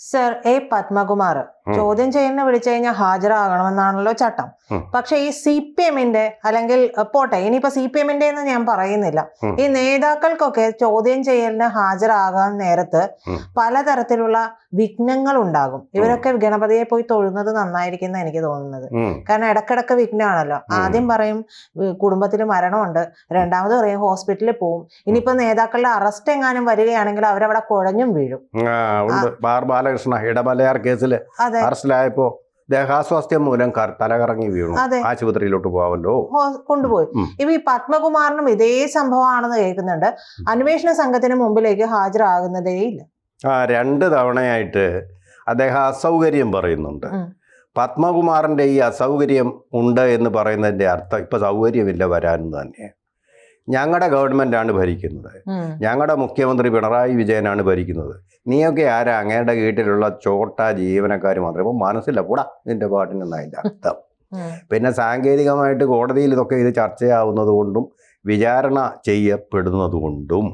Sir A Padmakumar ചോദ്യം ചെയ്യുന്ന വിളിച്ചു കഴിഞ്ഞാൽ ഹാജരാകണമെന്നാണല്ലോ ചട്ടം. പക്ഷെ ഈ CPM-ന്റെ അല്ലെങ്കിൽ പോട്ടെ, ഇനിയിപ്പോ CPM-ന്റെ എന്ന് ഞാൻ പറയുന്നില്ല, ഈ നേതാക്കൾക്കൊക്കെ ചോദ്യം ചെയ്യലിന് ഹാജരാകാൻ നേരത്ത് പലതരത്തിലുള്ള വിഘ്നങ്ങൾ ഉണ്ടാകും. ഇവരൊക്കെ ഗണപതിയെ പോയി തൊഴുന്നത് നന്നായിരിക്കും എന്ന് എനിക്ക് തോന്നുന്നത്. കാരണം ഇടക്കിടക്ക് വിഘ്നമാണല്ലോ. ആദ്യം പറയും കുടുംബത്തിൽ മരണമുണ്ട്, രണ്ടാമത് പറയും ഹോസ്പിറ്റലിൽ പോവും. ഇനിയിപ്പോ നേതാക്കളുടെ അറസ്റ്റ് എങ്ങാനും വരികയാണെങ്കിൽ അവരവിടെ കുഴഞ്ഞും വീഴും. ബാലകൃഷ്ണ ഇടമലയാർ കേസിൽ അറസ്റ്റിലായപ്പോ ദേഹാസ്വാസ്ഥ്യം മൂലം തലകറങ്ങി വീണു, ആശുപത്രിയിലോട്ട് പോവല്ലോ കൊണ്ടുപോയി. ഇപ്പൊ ഈ പത്മകുമാറിനും ഇതേ സംഭവമാണെന്ന് കേൾക്കുന്നുണ്ട്. അന്വേഷണ സംഘത്തിന് മുമ്പിലേക്ക് ഹാജരാകുന്നതേയില്ല. 2 തവണയായിട്ട് അദ്ദേഹം അസൗകര്യം പറയുന്നുണ്ട്. പത്മകുമാറിന്റെ ഈ അസൗകര്യം ഉണ്ട് എന്ന് പറയുന്നതിന്റെ അർത്ഥം ഇപ്പൊ സൗകര്യമില്ല വരാനെന്ന് തന്നെയാണ്. ഞങ്ങളുടെ ഗവൺമെന്റാണ് ഭരിക്കുന്നത്, ഞങ്ങളുടെ മുഖ്യമന്ത്രി പിണറായി വിജയനാണ് ഭരിക്കുന്നത്. നീയൊക്കെ ആരാ? അങ്ങയുടെ വീട്ടിലുള്ള ചോട്ട ജീവനക്കാർ മാത്രമേ. ഇപ്പം മനസ്സില്ല, കൂടാ നിന്റെ പാട്ടിനെന്നതിൻ്റെ അർത്ഥം. പിന്നെ സാങ്കേതികമായിട്ട് കോടതിയിൽ ഇതൊക്കെ ഇത് ചർച്ചയാവുന്നത് കൊണ്ടും വിചാരണ ചെയ്യപ്പെടുന്നത് കൊണ്ടും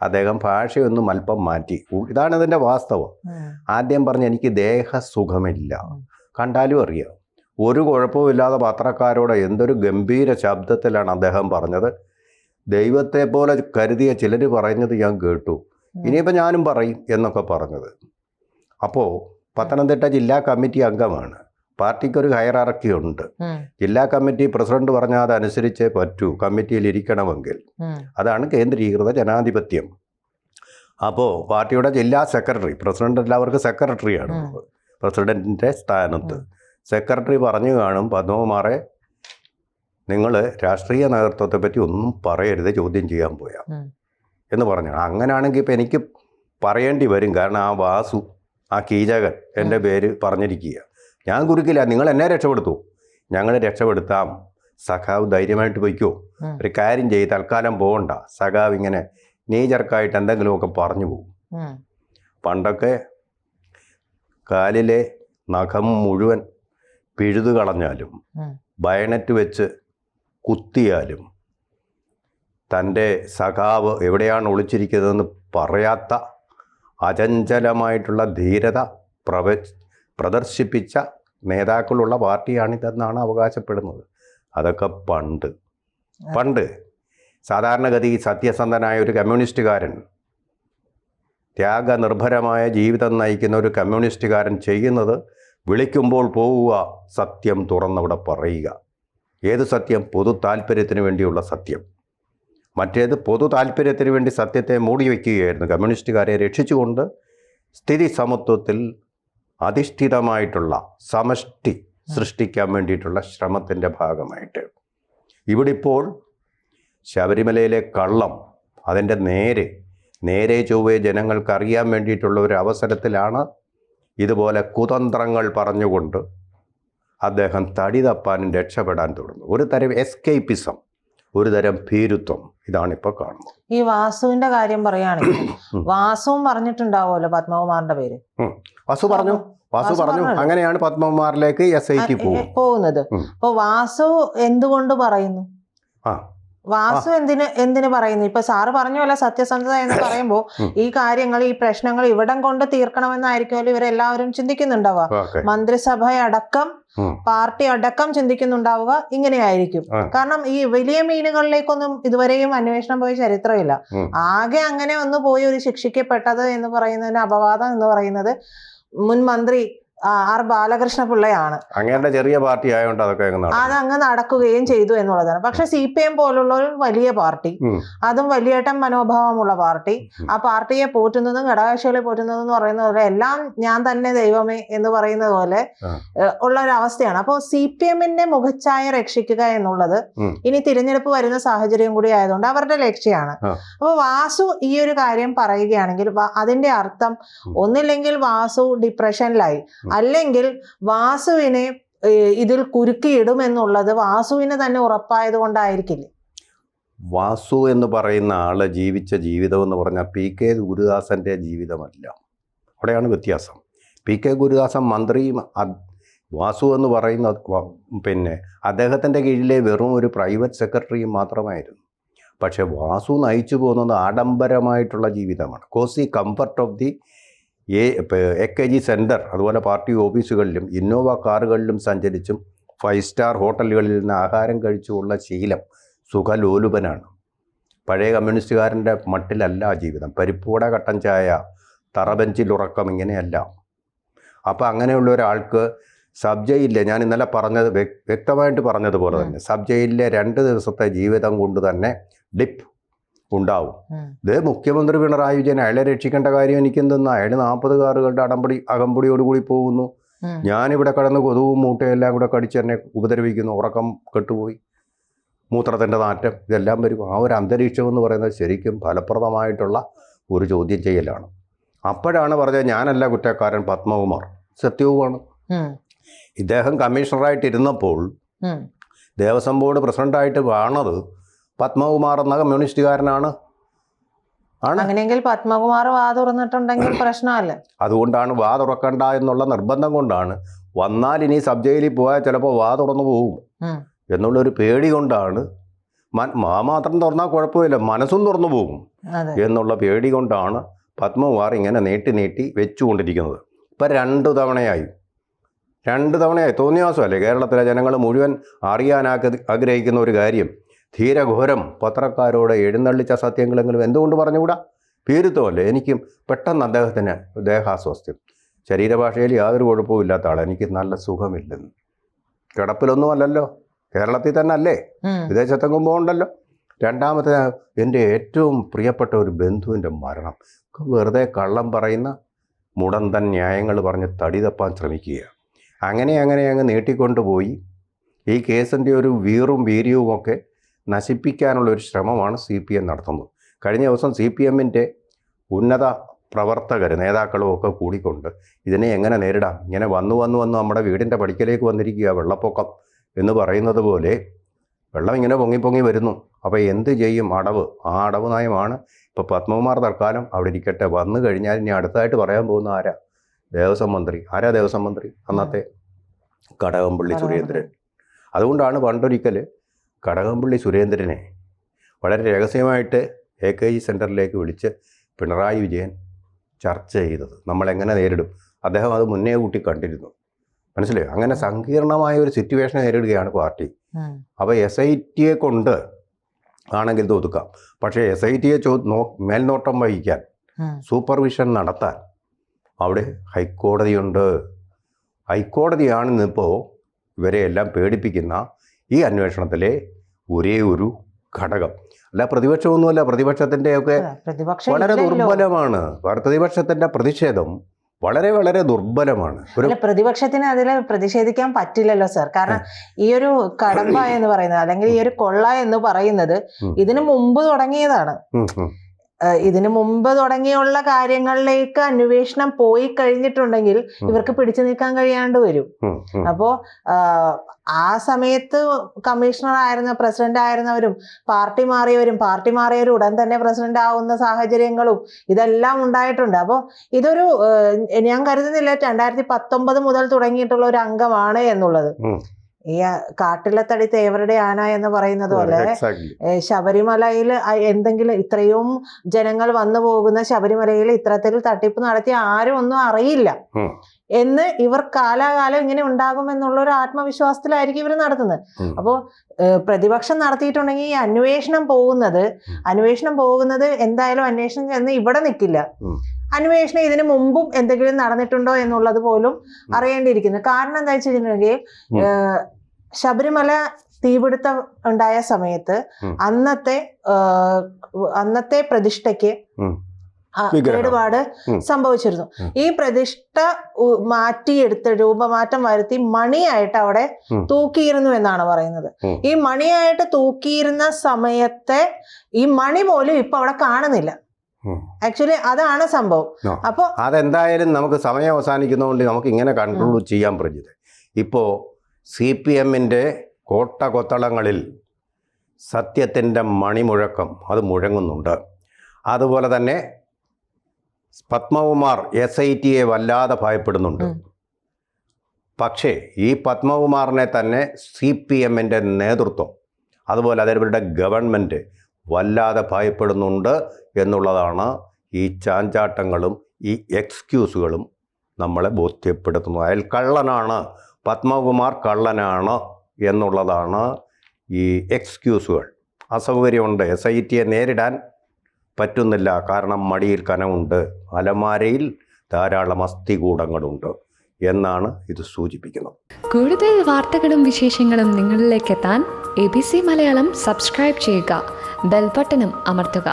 അദ്ദേഹം ഭാഷയൊന്നും അല്പം മാറ്റി. ഇതാണ് ഇതിൻ്റെ വാസ്തവം. ആദ്യം പറഞ്ഞ് എനിക്ക് ദേഹസുഖമില്ല, കണ്ടാലും അറിയാം. ഒരു കുഴപ്പമില്ലാതെ പത്രക്കാരോട് എന്തൊരു ഗംഭീര ശബ്ദത്തിലാണ് അദ്ദേഹം പറഞ്ഞത്. ദൈവത്തെ പോലെ കരുതിയ ചിലർ പറയുന്നത് ഞാൻ കേട്ടു, ഇനിയിപ്പോൾ ഞാനും പറയും എന്നൊക്കെ പറഞ്ഞത്. അപ്പോൾ പത്തനംതിട്ട ജില്ലാ കമ്മിറ്റി അംഗമാണ്, പാർട്ടിക്കൊരു ഹയറാർക്കി ഉണ്ട്. ജില്ലാ കമ്മിറ്റി പ്രസിഡന്റ് പറഞ്ഞാൽ അതനുസരിച്ചേ പറ്റൂ കമ്മിറ്റിയിൽ ഇരിക്കണമെങ്കിൽ. അതാണ് കേന്ദ്രീകൃത ജനാധിപത്യം. അപ്പോൾ പാർട്ടിയുടെ ജില്ലാ സെക്രട്ടറി, പ്രസിഡന്റ് എല്ലാവർക്കും സെക്രട്ടറിയാണ്, പ്രസിഡന്റിൻ്റെ സ്ഥാനത്ത് സെക്രട്ടറി പറഞ്ഞു കാണും, പത്മകുമാറെ നിങ്ങൾ രാഷ്ട്രീയ നേതൃത്വത്തെ പറ്റി ഒന്നും പറയരുത് ചോദ്യം ചെയ്യാൻ പോയാ എന്ന് പറഞ്ഞു. അങ്ങനെയാണെങ്കിൽ ഇപ്പം എനിക്ക് പറയേണ്ടി വരും. കാരണം ആ വാസു, ആ കീചകൻ എൻ്റെ പേര് പറഞ്ഞിരിക്കുക. ഞാൻ കുറുക്കില്ല, നിങ്ങൾ എന്നെ രക്ഷപ്പെടുത്തൂ, ഞങ്ങൾ രക്ഷപ്പെടുത്താം. സഖാവ് ധൈര്യമായിട്ട് പൊയ്ക്കോ, ഒരു കാര്യം ചെയ്ത് തൽക്കാലം പോകണ്ട. സഖാവ് ഇങ്ങനെ നീചർക്കായിട്ട് എന്തെങ്കിലുമൊക്കെ പറഞ്ഞു പോകും. പണ്ടൊക്കെ കാലിലെ നഖം മുഴുവൻ പിഴുതു കളഞ്ഞാലും ബയണറ്റ് വെച്ച് കുത്തിയാലും തൻ്റെ സഖാവ് എവിടെയാണ് ഒളിച്ചിരിക്കുന്നതെന്ന് പറയാത്ത അചഞ്ചലമായിട്ടുള്ള ധീരത പ്രദർശിപ്പിച്ച നേതാക്കളുള്ള പാർട്ടിയാണിതെന്നാണ് അവകാശപ്പെടുന്നത്. അതൊക്കെ പണ്ട് സാധാരണഗതി സത്യസന്ധനായ ഒരു കമ്മ്യൂണിസ്റ്റുകാരൻ, ത്യാഗനിർഭരമായ ജീവിതം നയിക്കുന്ന ഒരു കമ്മ്യൂണിസ്റ്റുകാരൻ ചെയ്യുന്നത് വിളിക്കുമ്പോൾ പോവുക, സത്യം തുറന്നവിടെ പറയുക. ഏത് സത്യം? പൊതു താല്പര്യത്തിന് വേണ്ടിയുള്ള സത്യം. മറ്റേത് പൊതു താല്പര്യത്തിന് വേണ്ടി സത്യത്തെ മൂടി വയ്ക്കുകയായിരുന്നു. കമ്മ്യൂണിസ്റ്റുകാരെ രക്ഷിച്ചുകൊണ്ട് സ്ഥിതി സമത്വത്തിൽ അധിഷ്ഠിതമായിട്ടുള്ള സമഷ്ടി സൃഷ്ടിക്കാൻ വേണ്ടിയിട്ടുള്ള ശ്രമത്തിൻ്റെ ഭാഗമായിട്ട് ഇവിടെ ഇപ്പോൾ ശബരിമലയിലെ കള്ളം അതിൻ്റെ നേരെ ചൊവ്വേ ജനങ്ങൾക്കറിയാൻ വേണ്ടിയിട്ടുള്ള ഒരു അവസരത്തിലാണ് ഇതുപോലെ കുതന്ത്രങ്ങൾ പറഞ്ഞുകൊണ്ട് അദ്ദേഹം തടി തപ്പാനും രക്ഷപ്പെടാൻ തുടങ്ങുന്നു. ഒരു തരം എസ്കേപ്പിസം, ഒരു തരം ഭീരുത്വം, ഇതാണിപ്പോൾ കാണുന്നത്. ഈ വാസുവിന്റെ കാര്യം പറയുകയാണെങ്കിൽ വാസുവും പറഞ്ഞിട്ടുണ്ടാവുമല്ലോ പത്മകുമാറിന്റെ പേര്. വാസു പറഞ്ഞു. അങ്ങനെയാണ് പത്മകുമാറിലേക്ക് SIT പോകുന്നത്. അപ്പൊ വാസു എന്തുകൊണ്ട് പറയുന്നു? വാസു എന്തിനു പറയുന്നു? ഇപ്പൊ സാറ് പറഞ്ഞല്ലോ സത്യസന്ധത എന്ന് പറയുമ്പോൾ ഈ കാര്യങ്ങൾ, ഈ പ്രശ്നങ്ങൾ ഇവിടം കൊണ്ട് തീർക്കണമെന്നായിരിക്കുമല്ലോ ഇവരെല്ലാവരും ചിന്തിക്കുന്നുണ്ടാവുക. മന്ത്രിസഭയടക്കം പാർട്ടി അടക്കം ചിന്തിക്കുന്നുണ്ടാവുക ഇങ്ങനെയായിരിക്കും. കാരണം ഈ വലിയ മീനുകളിലേക്കൊന്നും ഇതുവരെയും അന്വേഷണം പോയ ചരിത്രമില്ല. ആകെ അങ്ങനെ ഒന്ന് പോയി ഒരു ശിക്ഷിക്കപ്പെട്ടത് എന്ന് പറയുന്നതിന് അപവാദം എന്ന് പറയുന്നത് മുൻ മന്ത്രി R ബാലകൃഷ്ണ പിള്ളയാണ്. അങ്ങനെ ചെറിയ പാർട്ടി ആയതുകൊണ്ട് അതങ്ങ് നടക്കുകയും ചെയ്തു എന്നുള്ളതാണ്. പക്ഷെ CPM പോലുള്ള ഒരു വലിയ പാർട്ടി, അതും വലിയേട്ടൻ മനോഭാവമുള്ള പാർട്ടി, ആ പാർട്ടിയെ പോറ്റുന്നതും ഘടകകക്ഷികളെ പോറ്റുന്നതും എന്ന് പറയുന്നത് പോലെ എല്ലാം ഞാൻ തന്നെ ദൈവമേ എന്ന് പറയുന്നത് പോലെ ഉള്ള ഒരു അവസ്ഥയാണ്. അപ്പോൾ CPM-ന്റെ മുഖച്ഛായ രക്ഷിക്കുക എന്നുള്ളത് ഇനി തിരഞ്ഞെടുപ്പ് വരുന്ന സാഹചര്യം കൂടി ആയതുകൊണ്ട് അവരുടെ ലക്ഷ്യമാണ്. അപ്പോൾ വാസു ഈ ഒരു കാര്യം പറയുകയാണെങ്കിൽ അതിന്റെ അർത്ഥം ഒന്നില്ലെങ്കിൽ വാസു ഡിപ്രഷനിലായി, അല്ലെങ്കിൽ വാസുവിനെ ഇതിൽ കുരുക്കിയിടുമെന്നുള്ളത് വാസുവിന് തന്നെ ഉറപ്പായത് കൊണ്ടായിരിക്കില്ലേ? വാസു എന്ന് പറയുന്ന ആള് ജീവിച്ച ജീവിതം എന്ന് പറഞ്ഞാൽ PK ഗുരുദാസന്റെ ജീവിതമല്ല. അവിടെയാണ് വ്യത്യാസം. PK ഗുരുദാസൻ മന്ത്രിയും വാസു എന്ന് പറയുന്ന പിന്നെ അദ്ദേഹത്തിൻ്റെ കീഴിലെ വെറും ഒരു പ്രൈവറ്റ് സെക്രട്ടറിയും മാത്രമായിരുന്നു. പക്ഷെ വാസു നയിച്ചു പോകുന്നത് ആഡംബരമായിട്ടുള്ള ജീവിതമാണ്. Cosy comfort of the AKG centre അതുപോലെ പാർട്ടി ഓഫീസുകളിലും ഇന്നോവ കാറുകളിലും സഞ്ചരിച്ചും 5 സ്റ്റാർ ഹോട്ടലുകളിൽ നിന്ന് ആഹാരം കഴിച്ചുള്ള ശീലം സുഖലോലുപനാണ്. പഴയ കമ്മ്യൂണിസ്റ്റുകാരൻ്റെ മട്ടിലല്ല ജീവിതം. പരിപ്പൂട കട്ടൻ ചായ, തറബെഞ്ചിലുറക്കം, ഇങ്ങനെയല്ല. അപ്പോൾ അങ്ങനെയുള്ള ഒരാൾക്ക് സബ് ജയിലിലെ, ഞാൻ ഇന്നലെ പറഞ്ഞത് വ്യക്തമായിട്ട് പറഞ്ഞതുപോലെ തന്നെ, സബ് ജയിലിലെ 2 ദിവസത്തെ ജീവിതം കൊണ്ട് തന്നെ ഡിപ്പ് ഉണ്ടാവും. ഇത് മുഖ്യമന്ത്രി പിണറായി വിജയൻ അയാളെ രക്ഷിക്കേണ്ട കാര്യം എനിക്കെന്തെന്ന്? അയാൾ 40 കാറുകളുടെ അകമ്പടിയോടുകൂടി പോകുന്നു. ഞാനിവിടെ കടന്ന് കൊതുവും മൂട്ടയെല്ലാം കൂടെ കടിച്ച് എന്നെ ഉപദ്രവിക്കുന്നു. ഉറക്കം കെട്ടുപോയി, മൂത്രത്തിൻ്റെ നാറ്റം, ഇതെല്ലാം വരും. ആ ഒരു അന്തരീക്ഷം എന്ന് പറയുന്നത് ശരിക്കും ഫലപ്രദമായിട്ടുള്ള ഒരു ചോദ്യം ചെയ്യലാണ്. അപ്പോഴാണ് പറഞ്ഞത് ഞാനല്ല കുറ്റക്കാരൻ, പത്മകുമാർ. സത്യവുമാണ്. ഇദ്ദേഹം കമ്മീഷണറായിട്ടിരുന്നപ്പോൾ ദേവസ്വം ബോർഡ് പ്രസിഡൻ്റായിട്ട് വാണത് പത്മകുമാർ എന്ന കമ്മ്യൂണിസ്റ്റുകാരനാണ്. അങ്ങനെയെങ്കിൽ പത്മകുമാർ വാ തുറന്നിട്ടുണ്ടെങ്കിൽ പ്രശ്നമല്ല. അതുകൊണ്ടാണ് വാ തുറക്കണ്ട എന്നുള്ള നിർബന്ധം കൊണ്ടാണ്. വന്നാൽ ഇനി സബ് ജയിലിൽ പോയാൽ ചിലപ്പോൾ വാ തുറന്നു പോകും എന്നുള്ളൊരു പേടി കൊണ്ടാണ്. മാത്രം തുറന്നാൽ കുഴപ്പമില്ല, മനസ്സും തുറന്നു പോകും എന്നുള്ള പേടി കൊണ്ടാണ് പത്മകുമാർ ഇങ്ങനെ നീട്ടി വെച്ചുകൊണ്ടിരിക്കുന്നത്. ഇപ്പം 2 തവണയായി. തോന്നിയാസമല്ലേ? കേരളത്തിലെ ജനങ്ങൾ മുഴുവൻ അറിയാൻ ആഗ്രഹിക്കുന്ന ഒരു കാര്യം. ധീരഘോരം പത്രക്കാരോട് എഴുന്നള്ളിച്ച സത്യങ്ങളെങ്കിലും എന്തുകൊണ്ട് പറഞ്ഞുകൂടാ? പേരുത്തമല്ലേ? എനിക്കും പെട്ടെന്ന് അദ്ദേഹത്തിന് ദേഹാസ്വാസ്ഥ്യം, ശരീരഭാഷയിൽ യാതൊരു കുഴപ്പമില്ലാത്ത ആളാണ്. എനിക്ക് നല്ല സുഖമില്ലെന്ന്. കിടപ്പിലൊന്നും അല്ലല്ലോ, കേരളത്തിൽ തന്നെ അല്ലേ, വിദേശത്തെങ്ങും പോകണ്ടല്ലോ. രണ്ടാമത്തെ, എൻ്റെ ഏറ്റവും പ്രിയപ്പെട്ട ഒരു ബന്ധുവിൻ്റെ മരണം. വെറുതെ കള്ളം പറയുന്ന മുടന്തൻ ന്യായങ്ങൾ പറഞ്ഞ് തടി തപ്പാൻ ശ്രമിക്കുക. അങ്ങനെ അങ്ങ് നീട്ടിക്കൊണ്ടുപോയി ഈ കേസിൻ്റെ ഒരു വീര്യവുമൊക്കെ നശിപ്പിക്കാനുള്ള ഒരു ശ്രമമാണ് CPM നടത്തുന്നത്. കഴിഞ്ഞ ദിവസം CPMൻ്റെ ഉന്നത പ്രവർത്തകർ, നേതാക്കളും ഒക്കെ കൂടിക്കൊണ്ട് ഇതിനെ എങ്ങനെ നേരിടാം, ഇങ്ങനെ വന്നു നമ്മുടെ വീടിൻ്റെ പടിക്കലേക്ക് വന്നിരിക്കുക വെള്ളപ്പൊക്കം എന്ന് പറയുന്നത് പോലെ വെള്ളം ഇങ്ങനെ പൊങ്ങി വരുന്നു. അപ്പോൾ എന്ത് ചെയ്യും? ആ അടവ് നയമാണ് ഇപ്പോൾ പത്മകുമാർ തൽക്കാലം അവിടെ ഇരിക്കട്ടെ. വന്നു കഴിഞ്ഞാൽ ഇനി അടുത്തായിട്ട് പറയാൻ പോകുന്ന ആരാ? ദേവസ്വം മന്ത്രി. അന്നത്തെ കടകംപള്ളി സുരേന്ദ്രൻ. അതുകൊണ്ടാണ് പണ്ടൊരിക്കൽ കടകംപള്ളി സുരേന്ദ്രനെ വളരെ രഹസ്യമായിട്ട് AKG സെൻറ്ററിലേക്ക് വിളിച്ച് പിണറായി വിജയൻ ചർച്ച ചെയ്തത്. നമ്മളെങ്ങനെ നേരിടും? അദ്ദേഹം അത് മുന്നേ കൂട്ടി കണ്ടിരുന്നു. മനസ്സിലായോ? അങ്ങനെ സങ്കീർണമായ ഒരു സിറ്റുവേഷനെ നേരിടുകയാണ് പാർട്ടി. അപ്പോൾ SITയെ കൊണ്ട് ആണെങ്കിൽ ഒതുക്കാം. പക്ഷേ SITയെ മേൽനോട്ടം വഹിക്കാൻ, സൂപ്പർവിഷൻ നടത്താൻ അവിടെ ഹൈക്കോടതിയുണ്ട്. ഹൈക്കോടതിയാണിന്നിപ്പോൾ ഇവരെയെല്ലാം പേടിപ്പിക്കുന്ന ഈ അന്വേഷണത്തിലെ ഒരേ ഒരു ഘടകം. അല്ല പ്രതിപക്ഷമൊന്നുമല്ല. പ്രതിപക്ഷത്തിൻ്റെയൊക്കെ വളരെ ദുർബലമാണ്. പ്രതിപക്ഷത്തിൻ്റെ പ്രതിഷേധം വളരെ ദുർബലമാണ്. പ്രതിപക്ഷത്തിന് അതിൽ പ്രതിഷേധിക്കാൻ പറ്റില്ലല്ലോ സർ. കാരണം ഈ ഒരു കടമ്പ എന്ന് പറയുന്നത്, അല്ലെങ്കിൽ ഈ ഒരു കൊള്ള എന്ന് പറയുന്നത് ഇതിനു മുമ്പ് തുടങ്ങിയതാണ്. ഇതിനു മുമ്പ് തുടങ്ങിയുള്ള കാര്യങ്ങളിലേക്ക് അന്വേഷണം പോയി കഴിഞ്ഞിട്ടുണ്ടെങ്കിൽ ഇവർക്ക് പിടിച്ചു നിൽക്കാൻ കഴിയാണ്ട് വരും. അപ്പോ ആ സമയത്ത് കമ്മീഷണർ ആയിരുന്ന, പ്രസിഡന്റ് ആയിരുന്നവരും പാർട്ടി മാറിയവരും ഉടൻ തന്നെ പ്രസിഡന്റ് ആവുന്ന സാഹചര്യങ്ങളും ഇതെല്ലാം ഉണ്ടായിട്ടുണ്ട്. അപ്പോൾ ഇതൊരു, ഞാൻ കരുതുന്നില്ല 2019 മുതൽ തുടങ്ങിയിട്ടുള്ള ഒരു അംഗമാണ് എന്നുള്ളത്. ഈ കാട്ടിലെ തടി തേവരുടെ ആന എന്ന് പറയുന്നത് പോലെ ശബരിമലയിൽ എന്തെങ്കിലും ഇത്രയും ജനങ്ങൾ വന്നു പോകുന്ന ശബരിമലയിൽ ഇത്തരത്തിൽ തട്ടിപ്പ് നടത്തി ആരും ഒന്നും അറിയില്ല എന്ന് ഇവർ കാലാകാലം ഇങ്ങനെ ഉണ്ടാകുമെന്നുള്ള ഒരു ആത്മവിശ്വാസത്തിലായിരിക്കും ഇവർ നടത്തുന്നത്. അപ്പോൾ പ്രതിപക്ഷം നടത്തിയിട്ടുണ്ടെങ്കിൽ ഈ അന്വേഷണം പോകുന്നത് എന്തായാലും അന്വേഷണം ചെന്ന് ഇവിടെ നിൽക്കില്ല. അന്വേഷണം ഇതിനു മുമ്പും എന്തെങ്കിലും നടന്നിട്ടുണ്ടോ എന്നുള്ളത് പോലും അറിയേണ്ടിയിരിക്കുന്നു. കാരണം എന്താ വെച്ചിട്ടുണ്ടെങ്കിൽ ശബരിമല തീപിടുത്തം ഉണ്ടായ സമയത്ത് അന്നത്തെ പ്രതിഷ്ഠയ്ക്ക് കേടുപാട് സംഭവിച്ചിരുന്നു. ഈ പ്രതിഷ്ഠ രൂപമാറ്റം വരുത്തി മണിയായിട്ട് അവിടെ തൂക്കിയിരുന്നു എന്നാണ് പറയുന്നത്. ഈ മണിയായിട്ട് തൂക്കിയിരുന്ന സമയത്തെ ഈ മണി പോലും ഇപ്പൊ അവിടെ കാണുന്നില്ല. ആക്ച്വലി അതാണ് സംഭവം. അപ്പോൾ അതെന്തായാലും നമുക്ക് സമയം അവസാനിക്കുന്നതുകൊണ്ട് നമുക്ക് ഇങ്ങനെ കൺക്ലൂഡ് ചെയ്യാൻ പറ്റിയത്. ഇപ്പോൾ CPMൻ്റെ കോട്ടകൊത്തളങ്ങളിൽ സത്യത്തിൻ്റെ മണിമുഴക്കം അത് മുഴങ്ങുന്നുണ്ട്. അതുപോലെ തന്നെ പത്മകുമാർ SITയെ വല്ലാതെ ഭയപ്പെടുന്നുണ്ട്. പക്ഷേ ഈ പത്മകുമാറിനെ തന്നെ CPMൻ്റെ നേതൃത്വം, അതുപോലെ അവരുടെ ഗവൺമെൻറ് വല്ലാതെ ഭയപ്പെടുന്നുണ്ട് എന്നുള്ളതാണ് ഈ ചാഞ്ചാട്ടങ്ങളും ഈ എക്സ്ക്യൂസുകളും നമ്മളെ ബോധ്യപ്പെടുത്തുന്നു. അയാൾ കള്ളനാണ്, പത്മകുമാർ കള്ളനാണ് എന്നുള്ളതാണ് ഈ എക്സ്ക്യൂസുകൾ. അസൗകര്യമുണ്ട്, SIT നേരിടാൻ പറ്റുന്നില്ല, കാരണം മടിയിൽ കനമുണ്ട്, അലമാരയിൽ ധാരാളം അസ്ഥികൂടങ്ങളുണ്ട് എന്നാണ് ഇത് സൂചിപ്പിക്കുന്നത്. കൂടുതൽ വാർത്തകളും വിശേഷങ്ങളും നിങ്ങളിലേക്ക് എത്താൻ ABC മലയാളം സബ്സ്ക്രൈബ് ചെയ്യുക, ബെൽബട്ടനും അമർത്തുക.